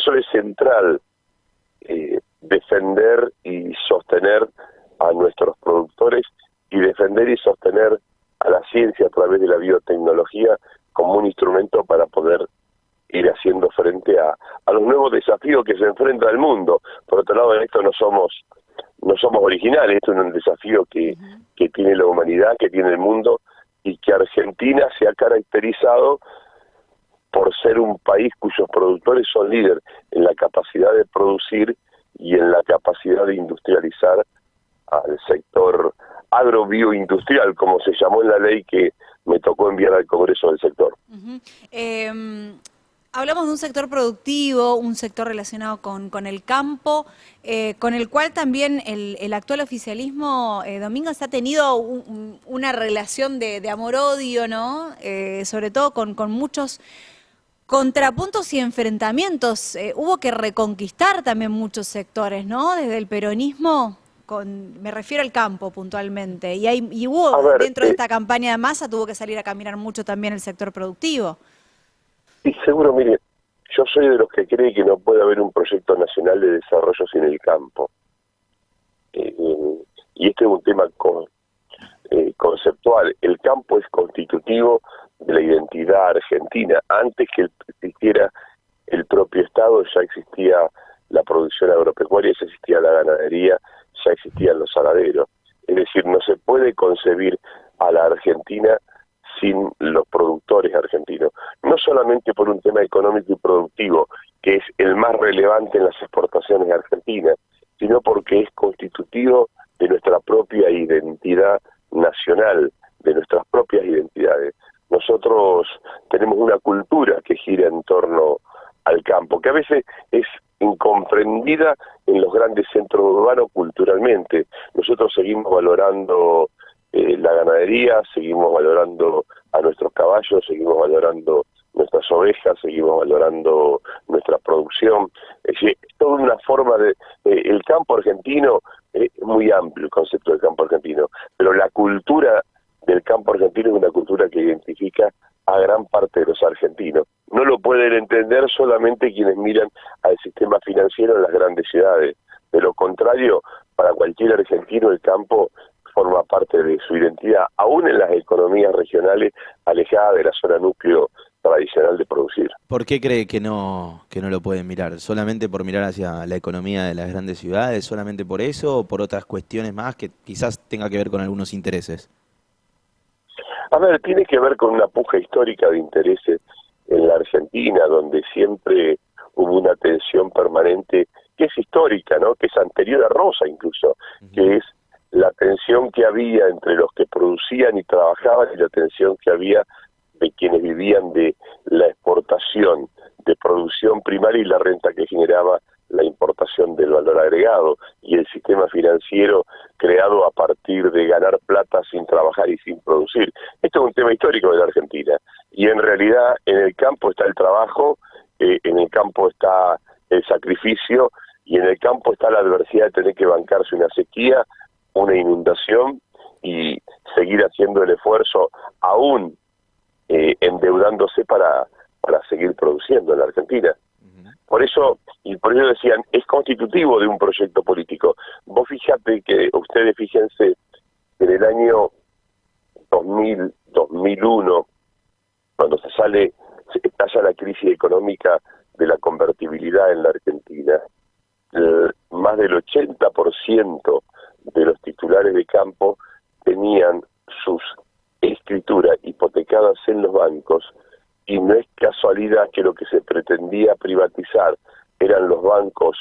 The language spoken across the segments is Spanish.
eso es central, defender y sostener a nuestros productores y defender y sostener a la ciencia a través de la biotecnología como un instrumento para poder ir haciendo frente a los nuevos desafíos que se enfrenta el mundo. Por otro lado, en esto no somos originales, esto es un desafío que tiene la humanidad, que tiene el mundo, y que Argentina se ha caracterizado por ser un país cuyos productores son líderes en la capacidad de producir y en la capacidad de industrializar al sector agrobioindustrial, como se llamó en la ley que me tocó enviar al Congreso del sector. Hablamos de un sector productivo, un sector relacionado con el campo, con el cual también el actual oficialismo, Domínguez, ha tenido una relación de amor-odio, ¿no? Sobre todo con muchos contrapuntos y enfrentamientos. Hubo que reconquistar también muchos sectores, ¿no? Desde el peronismo, me refiero al campo puntualmente. Y hubo, dentro de esta campaña de masa, tuvo que salir a caminar mucho también el sector productivo. Y seguro, mire, yo soy de los que cree que no puede haber un proyecto nacional de desarrollo sin el campo. Y este es un tema conceptual. El campo es constitutivo de la identidad argentina. Antes que existiera el propio Estado, ya existía la producción agropecuaria, ya existía la ganadería, ya existían los ganaderos. Es decir, no se puede concebir a la Argentina sin los productores argentinos, no solamente por un tema económico y productivo, que es el más relevante en las exportaciones argentinas, sino porque es constitutivo de nuestra propia identidad nacional, de nuestras propias identidades. Nosotros tenemos una cultura que gira en torno al campo, que a veces es incomprendida en los grandes centros urbanos culturalmente. Nosotros seguimos valorando la ganadería, seguimos valorando a nuestros caballos, seguimos valorando nuestras ovejas, seguimos valorando nuestra producción. Es decir, es toda una forma de... el campo argentino, es muy amplio el concepto del campo argentino, pero la cultura del campo argentino es una cultura que identifica a gran parte de los argentinos. No lo pueden entender solamente quienes miran al sistema financiero en las grandes ciudades. De lo contrario, para cualquier argentino el campo forma parte de su identidad, aún en las economías regionales alejadas de la zona núcleo tradicional de producir. ¿Por qué cree que no lo pueden mirar? ¿Solamente por mirar hacia la economía de las grandes ciudades? ¿Solamente por eso o por otras cuestiones más que quizás tenga que ver con algunos intereses? A ver, tiene que ver con una puja histórica de intereses en la Argentina, donde siempre hubo una tensión permanente que es histórica, ¿no? Que es anterior a Rosa incluso, que es la tensión que había entre los que producían y trabajaban y la tensión que había de quienes vivían de la exportación de producción primaria y la renta que generaba la importación del valor agregado y el sistema financiero creado a partir de ganar plata sin trabajar y sin producir. Esto es un tema histórico de la Argentina y en realidad en el campo está el trabajo, en el campo está el sacrificio y en el campo está la adversidad de tener que bancarse una sequía, una inundación y seguir haciendo el esfuerzo aún endeudándose para seguir produciendo en la Argentina. Por eso decían, es constitutivo de un proyecto político. Vos ustedes fíjense, en el año 2000, 2001, cuando se estalla la crisis económica de la convertibilidad en la Argentina, más del 80% de los titulares de campo tenían sus escrituras hipotecadas en los bancos y no es casualidad que lo que se pretendía privatizar eran los bancos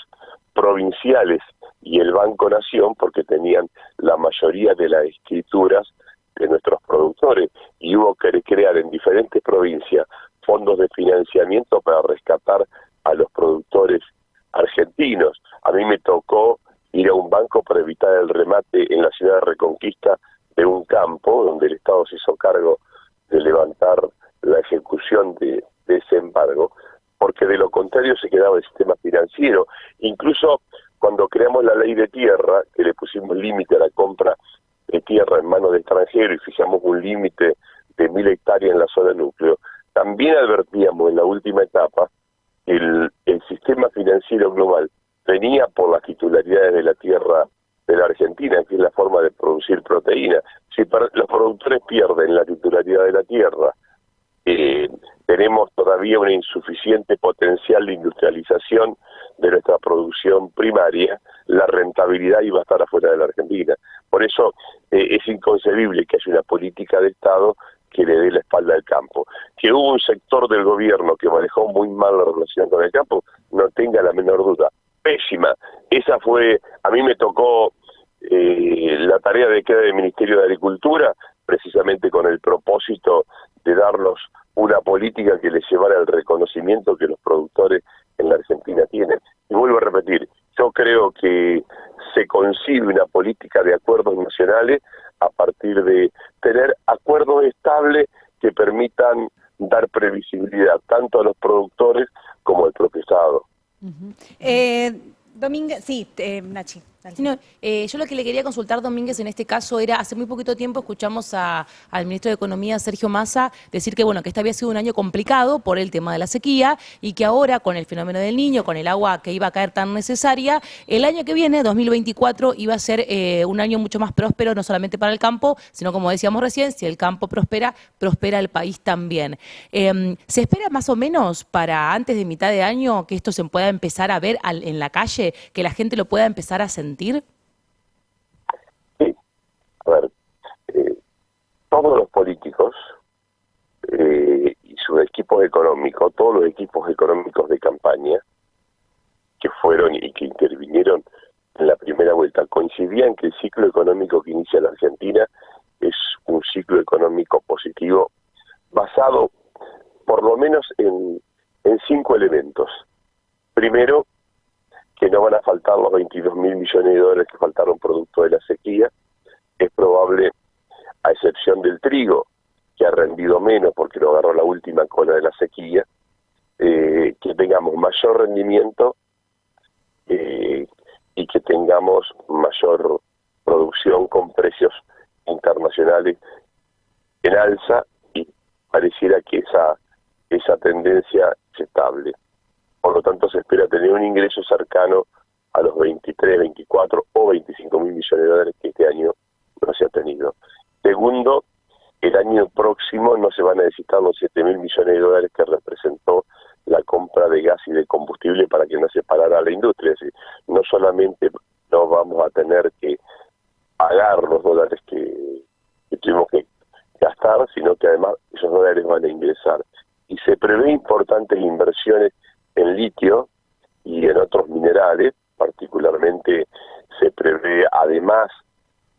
provinciales y el Banco Nación porque tenían la mayoría de las escrituras de nuestros productores y hubo que crear en diferentes provincias fondos de financiamiento para rescatar a los productores argentinos. A mí me tocó ir a un banco para evitar el remate en la ciudad de Reconquista de un campo donde el Estado se hizo cargo de levantar la ejecución de ese embargo, porque de lo contrario se quedaba el sistema financiero. Incluso cuando creamos la ley de tierra, que le pusimos límite a la compra de tierra en manos de extranjeros y fijamos un límite de 1000 hectáreas en la zona núcleo, también advertíamos en la última etapa el sistema financiero términos global, venía por las titularidades de la tierra de la Argentina, que es la forma de producir proteína. Si los productores pierden la titularidad de la tierra, tenemos todavía una insuficiente potencial de industrialización de nuestra producción primaria, la rentabilidad iba a estar afuera de la Argentina. Por eso es inconcebible que haya una política de Estado que le dé la espalda al campo. Que hubo un sector del gobierno que manejó muy mal la relación con el campo, no tenga la menor duda. Pésima. Esa fue, a mí me tocó la tarea de queda del Ministerio de Agricultura, precisamente con el propósito de darnos una política que les llevara al reconocimiento que los productores en la Argentina tienen. Y vuelvo a repetir, yo creo que se concibe una política de acuerdos nacionales a partir de tener acuerdos estables que permitan dar previsibilidad tanto a los productores como al propio Estado. Domínguez, sí, Nachi. Sí, no, yo lo que le quería consultar, Domínguez, en este caso era, hace muy poquito tiempo escuchamos al ministro de Economía, Sergio Massa, decir que bueno, que este había sido un año complicado por el tema de la sequía y que ahora con el fenómeno del Niño, con el agua que iba a caer tan necesaria, el año que viene, 2024, iba a ser un año mucho más próspero, no solamente para el campo, sino como decíamos recién, si el campo prospera, prospera el país también. ¿Se espera más o menos para antes de mitad de año que esto se pueda empezar a ver en la calle, que la gente lo pueda empezar a sentir? Sí, a ver, todos los políticos y sus equipos económicos, todos los equipos económicos de campaña que fueron y que intervinieron en la primera vuelta, coincidían que el ciclo económico que inicia la Argentina es un ciclo económico positivo basado por lo menos en 5 elementos. Primero, que no van a faltar los 22.000 millones de dólares que faltaron producto de la sequía. Es probable, a excepción del trigo, que ha rendido menos porque lo agarró la última cola de la sequía, que tengamos mayor rendimiento y que tengamos mayor producción con precios internacionales en alza, y pareciera que esa tendencia es estable. Por lo tanto, se espera tener un ingreso cercano a los 23, 24 o 25.000 millones de dólares que este año no se ha tenido. Segundo, el año próximo no se van a necesitar los 7.000 millones de dólares que representó la compra de gas y de combustible para que no se parara la industria. Es decir, no solamente no vamos a tener que pagar los dólares que tuvimos que gastar, sino que además esos dólares van a ingresar. Y se prevé importantes inversiones en litio y en otros minerales. Particularmente se prevé además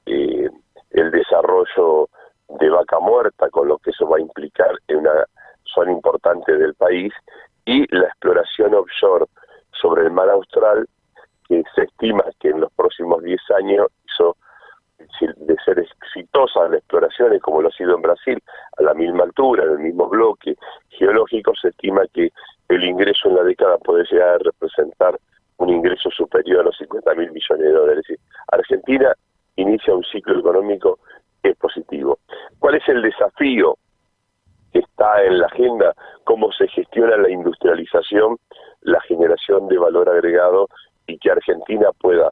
el desarrollo de Vaca Muerta, con lo que eso va a implicar en una zona importante del país, y la exploración offshore sobre el mar Austral, que se estima que en los próximos 10 años hizo de ser exitosa la exploración, como lo ha sido en Brasil, a la misma altura, en el mismo bloque geológico. Se estima que el ingreso en la década puede llegar a representar un ingreso superior a los 50.000 millones de dólares. Es decir, Argentina inicia un ciclo económico que es positivo. ¿Cuál es el desafío que está en la agenda? ¿Cómo se gestiona la industrialización, la generación de valor agregado, y que Argentina pueda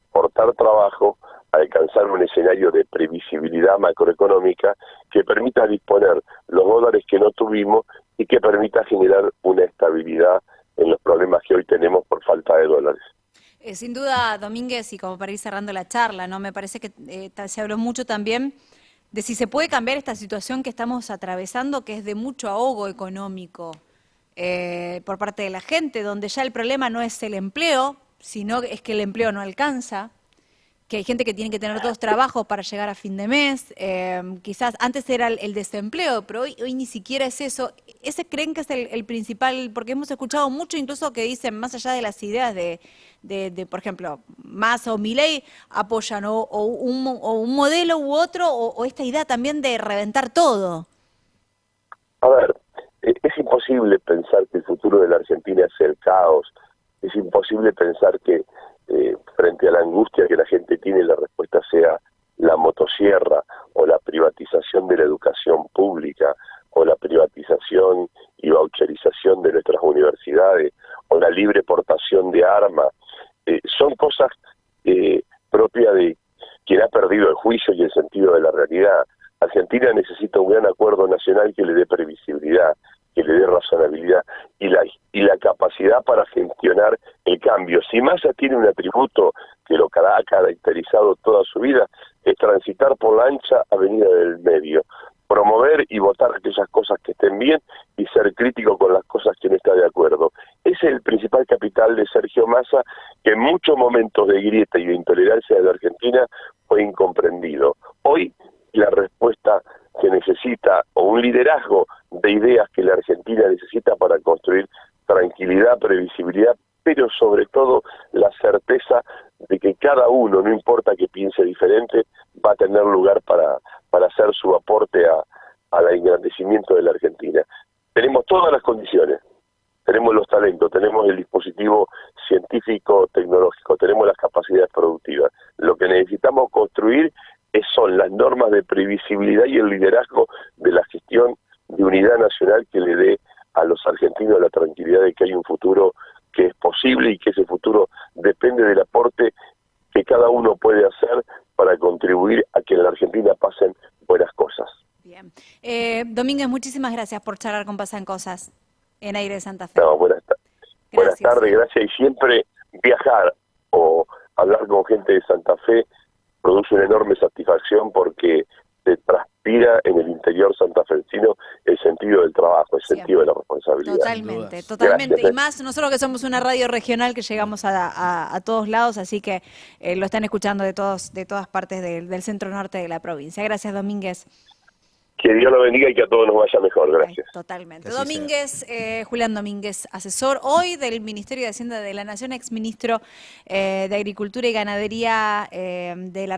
aportar trabajo, alcanzar un escenario de previsibilidad macroeconómica que permita disponer los dólares que no tuvimos y que permita generar una estabilidad en los problemas que hoy tenemos por falta de dólares? Sin duda, Domínguez, y como para ir cerrando la charla, ¿no? Me parece que se habló mucho también de si se puede cambiar esta situación que estamos atravesando, que es de mucho ahogo económico por parte de la gente, donde ya el problema no es el empleo, sino es que el empleo no alcanza, que hay gente que tiene que tener 2 trabajos para llegar a fin de mes. Quizás antes era el desempleo, pero hoy ni siquiera es eso. ¿Ese creen que es el principal? Porque hemos escuchado mucho incluso que dicen, más allá de las ideas de por ejemplo, Massa o Milei, apoyan o un modelo u otro, o esta idea también de reventar todo. A ver, es imposible pensar que el futuro de la Argentina es el caos. Es imposible pensar que frente a la angustia que la gente tiene, la respuesta sea la motosierra o la privatización de la educación pública o la privatización y voucherización de nuestras universidades, o la libre portación de armas, son cosas propias de quien ha perdido el juicio y el sentido de la realidad. Argentina necesita un gran acuerdo nacional que le dé previsibilidad, que le dé razonabilidad y la capacidad para gestionar el cambio. Si Massa tiene un atributo que lo ha caracterizado toda su vida, es transitar por la ancha avenida del medio, promover y votar aquellas cosas que estén bien y ser crítico con las cosas que no está de acuerdo. Ese es el principal capital de Sergio Massa, que en muchos momentos de grieta y de intolerancia de la Argentina fue incomprendido. Hoy la respuesta que necesita, o un liderazgo de ideas que la Argentina necesita para construir tranquilidad, previsibilidad, pero sobre todo la certeza de que cada uno, no importa que piense diferente, va a tener lugar para hacer su aporte al engrandecimiento de la Argentina. Tenemos todas las condiciones, tenemos los talentos, tenemos el dispositivo científico, tecnológico, tenemos las capacidades productivas. Lo que necesitamos construir son las normas de previsibilidad y el liderazgo de la gestión de unidad nacional que le dé a los argentinos la tranquilidad de que hay un futuro que es posible y que ese futuro depende del aporte que cada uno puede hacer para contribuir a que en la Argentina pasen buenas cosas. Bien. Domínguez, muchísimas gracias por charlar con Pasan Cosas en Aire de Santa Fe. No, buenas tardes, gracias. Y siempre viajar o hablar con gente de Santa Fe produce una enorme satisfacción porque se transpira en el interior santafesino el sentido del trabajo, el sentido de la responsabilidad. Totalmente. Gracias. Y más nosotros que somos una radio regional que llegamos a todos lados, así que lo están escuchando de todas partes del centro norte de la provincia. Gracias, Domínguez. Que Dios lo bendiga y que a todos nos vaya mejor. Gracias. Totalmente. Así Domínguez, Julián Domínguez, asesor hoy del Ministerio de Hacienda de la Nación, exministro de Agricultura y Ganadería de la